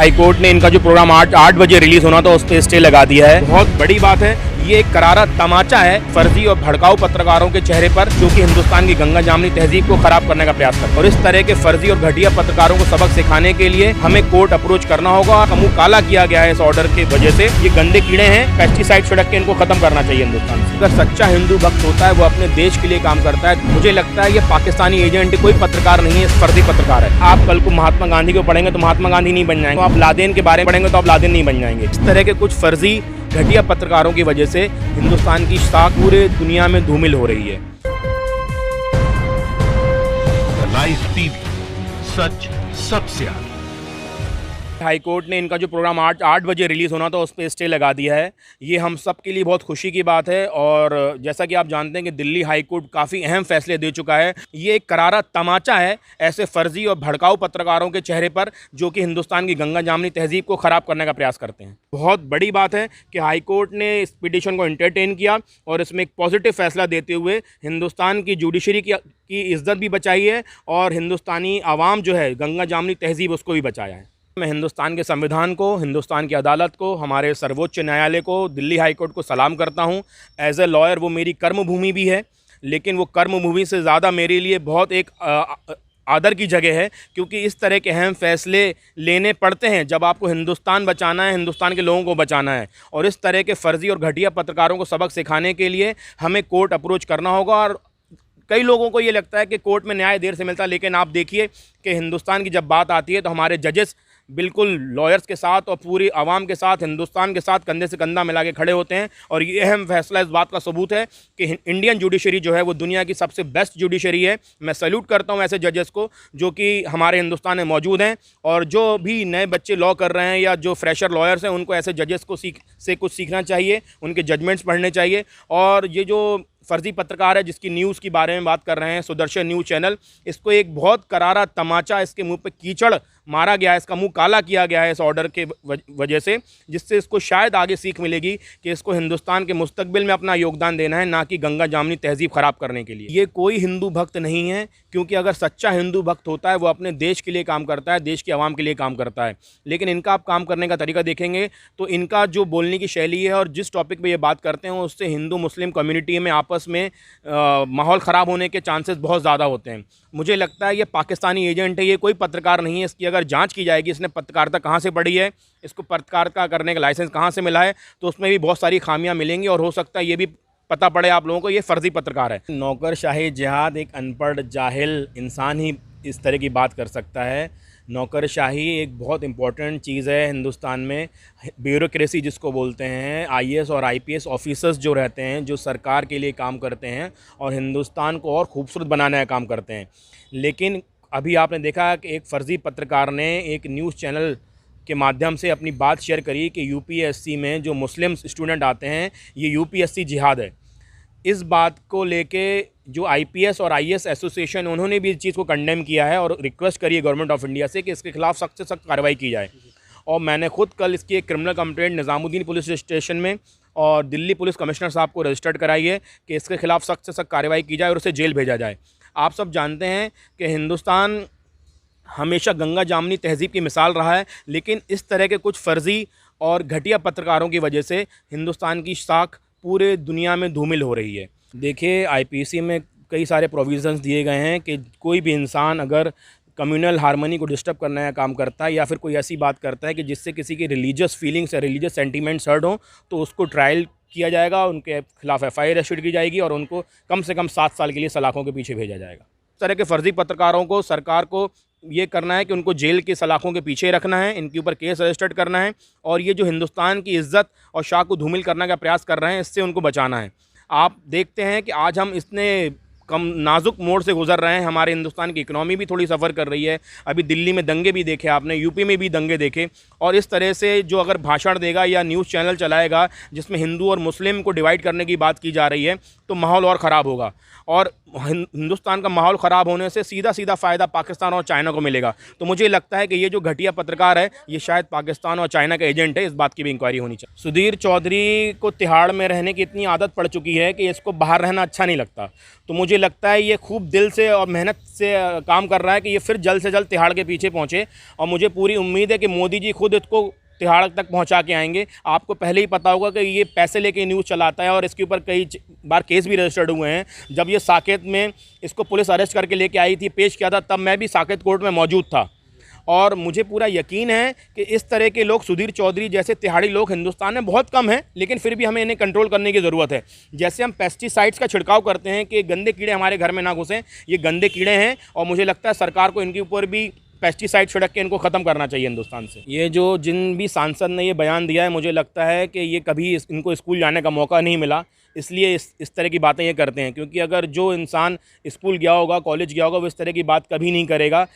High court ने इनका जो प्रोग्राम 8 बजे रिलीज होना था उस पर स्टे लगा दिया है। बहुत बड़ी बात है, ये एक करारा तमाचा है फर्जी और भड़काऊ पत्रकारों के चेहरे पर, जो कि हिंदुस्तान की गंगा जामनी तहजीब को खराब करने का प्रयास करते हैं। और इस तरह के फर्जी और घटिया पत्रकारों को सबक सिखाने के लिए हमें कोर्ट अप्रोच करना होगा। मुंह काला किया गया है इस ऑर्डर की वजह से। ये गंदे कीड़े हैं, पेस्टिसाइड छिड़क के इनको खत्म करना चाहिए हिंदुस्तान से। अगर सच्चा हिंदू भक्त होता है वो अपने देश के लिए काम करता है। मुझे लगता है ये पाकिस्तानी एजेंट कोई पत्रकार नहीं है, फर्जी पत्रकार है। आप कल को महात्मा गांधी को पढ़ेंगे तो महात्मा गांधी नहीं बन जाएंगे, आप लादेन के बारे में पढ़ेंगे तो आप लादेन नहीं बन जाएंगे। इस तरह के कुछ फर्जी घटिया पत्रकारों की वजह से हिंदुस्तान की साख पूरे दुनिया में धूमिल हो रही है। लाइव टीवी, सच सबसे आगे। हाईकोर्ट ने इनका जो प्रोग्राम 8 बजे रिलीज़ होना था उस पर स्टे लगा दिया है। ये हम सब के लिए बहुत खुशी की बात है। और जैसा कि आप जानते हैं कि दिल्ली हाईकोर्ट काफ़ी अहम फैसले दे चुका है। ये एक करारा तमाचा है ऐसे फर्जी और भड़काऊ पत्रकारों के चेहरे पर, जो कि हिंदुस्तान की गंगा जामनी तहजीब को ख़राब करने का प्रयास करते हैं। बहुत बड़ी बात है कि हाईकोर्ट ने इस पिटीशन को एंटरटेन किया और इसमें एक पॉजिटिव फैसला देते हुए हिंदुस्तान की जुडिशरी की इज्जत भी बचाई है और हिंदुस्तानी आवाम जो है गंगा जामनी तहजीब उसको भी बचाया है। मैं हिंदुस्तान के संविधान को, हिंदुस्तान की अदालत को, हमारे सर्वोच्च न्यायालय को, दिल्ली हाईकोर्ट को सलाम करता हूं। एज ए लॉयर वो मेरी कर्मभूमि भी है, लेकिन वो कर्मभूमि से ज़्यादा मेरे लिए बहुत एक आदर की जगह है, क्योंकि इस तरह के अहम फैसले लेने पड़ते हैं जब आपको हिंदुस्तान बचाना है, हिंदुस्तान के लोगों को बचाना है। और इस तरह के फर्जी और घटिया पत्रकारों को सबक सिखाने के लिए हमें कोर्ट अप्रोच करना होगा। और कई लोगों को ये लगता है कि कोर्ट में न्याय देर से मिलता है, लेकिन आप देखिए कि हिंदुस्तान की जब बात आती है तो हमारे जजेस बिल्कुल लॉयर्स के साथ और पूरी आवाम के साथ, हिंदुस्तान के साथ कंधे से कंधा मिला के खड़े होते हैं। और ये अहम फैसला इस बात का सबूत है कि इंडियन जुडिशरी जो है वो दुनिया की सबसे बेस्ट जुडिशरी है। मैं सैल्यूट करता हूँ ऐसे जजेस को जो कि हमारे हिंदुस्तान में मौजूद हैं। और जो भी नए बच्चे लॉ कर रहे हैं या जो फ्रेशर लॉयर्स हैं, उनको ऐसे जजेस को कुछ सीखना चाहिए, उनके जजमेंट्स पढ़ने चाहिए। और ये जो फर्जी पत्रकार है जिसकी न्यूज़ के बारे में बात कर रहे हैं, सुदर्शन न्यूज़ चैनल, इसको एक बहुत करारा तमाचा, इसके मुंह पे कीचड़ मारा गया है, इसका मुंह काला किया गया है इस ऑर्डर के वजह से, जिससे इसको शायद आगे सीख मिलेगी कि इसको हिंदुस्तान के मुस्तकबिल में अपना योगदान देना है, ना कि गंगा जामनी तहजीब ख़राब करने के लिए। ये कोई हिंदू भक्त नहीं है, क्योंकि अगर सच्चा हिंदू भक्त होता है वो अपने देश के लिए काम करता है, देश की आवाम के लिए काम करता है। लेकिन इनका आप काम करने का तरीका देखेंगे तो इनका जो बोलने की शैली है और जिस टॉपिक पर ये बात करते हैं उससे हिंदू मुस्लिम कम्युनिटी में आपस में माहौल ख़राब होने के चांसेस बहुत ज़्यादा होते हैं। मुझे लगता है ये पाकिस्तानी एजेंट है, ये कोई पत्रकार नहीं है। इसकी अगर जांच की जाएगी, इसने पत्रकारिता कहाँ से पढ़ी है, इसको पत्रकारिता करने का लाइसेंस कहाँ से मिला है, तो उसमें भी बहुत सारी खामियां मिलेंगी। और हो सकता है ये भी पता पड़े आप लोगों को ये फर्जी पत्रकार है। नौकरशाही जिहाद, एक अनपढ़ जाहिल इंसान ही इस तरह की बात कर सकता है। नौकरशाही एक बहुत इम्पॉर्टेंट चीज़ है हिंदुस्तान में। ब्यूरोक्रेसी जिसको बोलते हैं, आईएएस और आईपीएस ऑफिसर्स जो रहते हैं, जो सरकार के लिए काम करते हैं और हिंदुस्तान को और खूबसूरत बनाने का काम करते हैं। लेकिन अभी आपने देखा कि एक फ़र्ज़ी पत्रकार ने एक न्यूज़ चैनल के माध्यम से अपनी बात शेयर करी कि यूपीएससी में जो मुस्लिम स्टूडेंट आते हैं ये यूपीएससी जिहाद है। इस बात को लेके जो आईपीएस और आईएएस एसोसिएशन, उन्होंने भी इस चीज़ को कंडेम किया है और रिक्वेस्ट करी है गवर्नमेंट ऑफ इंडिया से कि इसके खिलाफ सख्त से सख्त कार्रवाई की जाए। और मैंने खुद कल इसकी एक criminal complaint Nizamuddin police station में और दिल्ली पुलिस कमिश्नर साहब को रजिस्टर्ड कराई है कि इसके खिलाफ सख्त से सख्त कार्रवाई की जाए और उसे जेल भेजा जाए। आप सब जानते हैं कि हिंदुस्तान हमेशा गंगा जामनी तहजीब की मिसाल रहा है, लेकिन इस तरह के कुछ फर्जी और घटिया पत्रकारों की वजह से हिंदुस्तान की साख पूरे दुनिया में धूमिल हो रही है। देखिए, आईपीसी में कई सारे प्रोविज़न्स दिए गए हैं कि कोई भी इंसान अगर कम्युनल हार्मनी को डिस्टर्ब करने का काम करता है या फिर कोई ऐसी बात करता है कि जिससे किसी की रिलीजियस फीलिंग्स या रिलीजियस सेंटीमेंट्स हर्ट हो, तो उसको ट्रायल किया जाएगा, उनके खिलाफ एफआईआर रजिस्टर की जाएगी और उनको कम से कम 7 साल के लिए सलाखों के पीछे भेजा जाएगा। इस तरह के फर्जी पत्रकारों को सरकार को ये करना है कि उनको जेल की सलाखों के पीछे रखना है, इनके ऊपर केस रजिस्टर्ड करना है और ये जो हिंदुस्तान की इज़्ज़त और शान को धूमिल करने का प्रयास कर रहे हैं, इससे उनको बचाना है। आप देखते हैं कि आज हम इतने कम नाजुक मोड़ से गुजर रहे हैं, हमारे हिंदुस्तान की इकनॉमी भी थोड़ी सफ़र कर रही है। अभी दिल्ली में दंगे भी देखे आपने, यूपी में भी दंगे देखे। और इस तरह से जो अगर भाषण देगा या न्यूज़ चैनल चलाएगा जिसमें हिंदू और मुस्लिम को डिवाइड करने की बात की जा रही है, तो माहौल और ख़राब होगा। और हिंदुस्तान का माहौल ख़राब होने से सीधा सीधा फ़ायदा पाकिस्तान और चाइना को मिलेगा। तो मुझे लगता है कि ये जो घटिया पत्रकार है ये शायद पाकिस्तान और चाइना का एजेंट है, इस बात की भी इंक्वायरी होनी चाहिए। सुधीर चौधरी को तिहाड़ में रहने की इतनी आदत पड़ चुकी है कि इसको बाहर रहना अच्छा नहीं लगता। तो मुझे लगता है ये खूब दिल से और मेहनत से काम कर रहा है कि ये फिर जल्द से जल्द तिहाड़ के पीछे पहुँचे, और मुझे पूरी उम्मीद है कि मोदी जी खुद इसको तिहाड़ तक पहुंचा के आएंगे। आपको पहले ही पता होगा कि ये पैसे लेके न्यूज़ चलाता है और इसके ऊपर कई बार केस भी रजिस्टर्ड हुए हैं। जब ये साकेत में इसको पुलिस अरेस्ट करके लेके आई थी, पेश किया था, तब मैं भी साकेत कोर्ट में मौजूद था, और मुझे पूरा यकीन है कि इस तरह के लोग, सुधीर चौधरी जैसे तिहाड़ी लोग हिंदुस्तान में बहुत कम हैं, लेकिन फिर भी हमें इन्हें कंट्रोल करने की ज़रूरत है। जैसे हम पेस्टिसाइड्स का छिड़काव करते हैं कि गंदे कीड़े हमारे घर में ना घुसें, ये गंदे कीड़े हैं, और मुझे लगता है सरकार को इनके ऊपर भी पेस्टिसाइड छिड़क के इनको ख़त्म करना चाहिए हिंदुस्तान से। ये जो जिन भी सांसद ने ये बयान दिया है, मुझे लगता है कि ये कभी इनको स्कूल जाने का मौका नहीं मिला, इसलिए इस तरह की बातें ये करते हैं। क्योंकि अगर जो इंसान स्कूल गया होगा, कॉलेज गया होगा, वो इस तरह की बात कभी नहीं करेगा।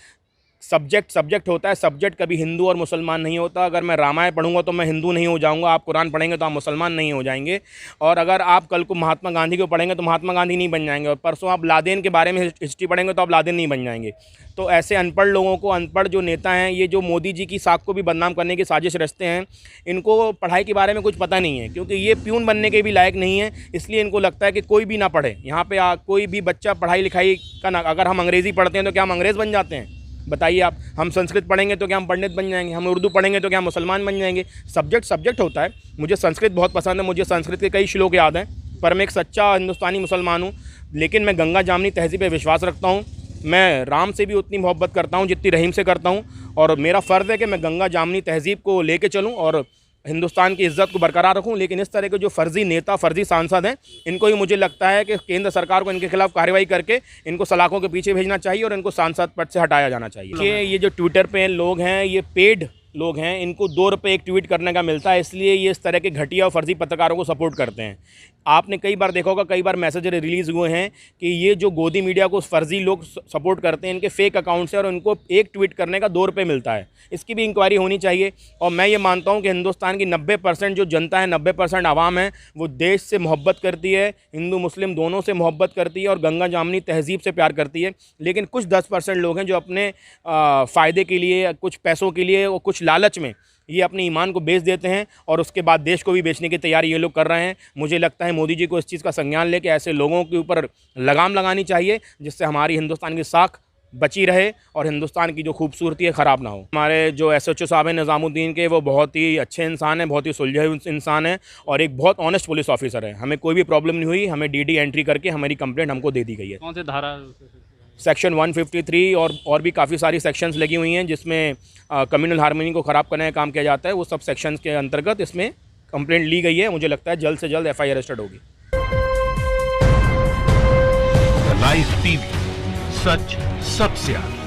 सब्जेक्ट होता है, सब्जेक्ट कभी हिंदू और मुसलमान नहीं होता। अगर मैं रामायण पढ़ूंगा तो मैं हिंदू नहीं हो जाऊंगा, आप कुरान पढ़ेंगे तो आप मुसलमान नहीं हो जाएंगे, और अगर आप कल को महात्मा गांधी को पढ़ेंगे तो महात्मा गांधी नहीं बन जाएंगे, और परसों आप लादेन के बारे में हिस्ट्री पढ़ेंगे तो आप लादेन नहीं बन जाएंगे। तो ऐसे अनपढ़ लोगों को, अनपढ़ जो नेता हैं, ये जो मोदी जी की साख को भी बदनाम करने की साजिश रचते हैं, इनको पढ़ाई के बारे में कुछ पता नहीं है, क्योंकि ये प्यून बनने के भी लायक नहीं है। इसलिए इनको लगता है कि कोई भी ना पढ़े। यहाँ पे कोई भी बच्चा पढ़ाई लिखाई का ना, अगर हम अंग्रेज़ी पढ़ते हैं तो क्या हम अंग्रेज़ बन जाते हैं? बताइए आप। हम संस्कृत पढ़ेंगे तो क्या हम पंडित बन जाएंगे? हम उर्दू पढ़ेंगे तो क्या हम मुसलमान बन जाएंगे? सब्जेक्ट होता है। मुझे संस्कृत बहुत पसंद है, मुझे संस्कृत के कई श्लोक याद हैं, पर मैं एक सच्चा हिंदुस्तानी मुसलमान हूँ। लेकिन मैं गंगा जामनी तहज़ीब पे विश्वास रखता हूँ। मैं राम से भी उतनी मोहब्बत करता हूँ जितनी रहीम से करता हूँ, और मेरा फ़र्ज़ है कि मैं गंगा जामनी तहज़ीब को लेके चलूँ और हिंदुस्तान की इज़्ज़त को बरकरार रखूं। लेकिन इस तरह के जो फ़र्ज़ी नेता, फ़र्ज़ी सांसद हैं, इनको ही मुझे लगता है कि केंद्र सरकार को इनके खिलाफ़ कार्रवाई करके इनको सलाखों के पीछे भेजना चाहिए और इनको सांसद पद से हटाया जाना चाहिए। कि ये जो ट्विटर पे लोग हैं, ये पेड लोग हैं, इनको 2 रुपये एक ट्वीट करने का मिलता है, इसलिए ये इस तरह के घटिया और फर्जी पत्रकारों को सपोर्ट करते हैं। आपने कई बार देखा होगा, कई बार मैसेज रिलीज़ हुए हैं कि ये जो गोदी मीडिया को फर्जी लोग सपोर्ट करते हैं, इनके फेक अकाउंट से, और उनको एक ट्वीट करने का 2 रुपये मिलता है। इसकी भी इंक्वायरी होनी चाहिए। और मैं ये मानता हूँ कि हिंदुस्तान की 90% जो जनता है, 90% आवाम है, वो देश से मोहब्बत करती है, हिंदू मुस्लिम दोनों से मोहब्बत करती है और गंगा जामनी तहज़ीब से प्यार करती है। लेकिन कुछ 10% लोग हैं जो अपने फ़ायदे के लिए, कुछ पैसों के लिए और कुछ लालच में ये अपने ईमान को बेच देते हैं, और उसके बाद देश को भी बेचने की तैयारी ये लोग कर रहे हैं। मुझे लगता है मोदी जी को इस चीज़ का संज्ञान लेके ऐसे लोगों के ऊपर लगाम लगानी चाहिए, जिससे हमारी हिंदुस्तान की साख बची रहे और हिंदुस्तान की जो खूबसूरती है ख़राब ना हो। हमारे जो SHO साहब हैं निज़ामुद्दीन के, वो बहुत ही अच्छे इंसान हैं, बहुत ही सुलझे इंसान हैं, और एक बहुत ऑनेस्ट पुलिस ऑफिसर है। हमें कोई भी प्रॉब्लम नहीं हुई। हमें DD एंट्री करके हमारी कंप्लेंट हमको दे दी गई है। कौन से धारा? सेक्शन 153 और भी काफ़ी सारी सेक्शंस लगी हुई हैं, जिसमें कम्युनल हार्मनी को ख़राब करने का काम किया जाता है। वो सब सेक्शंस के अंतर्गत इसमें कंप्लेंट ली गई है। मुझे लगता है जल्द से जल्द FIR रजिस्टर्ड होगी। लाइव टीवी, सच सबसे आगे।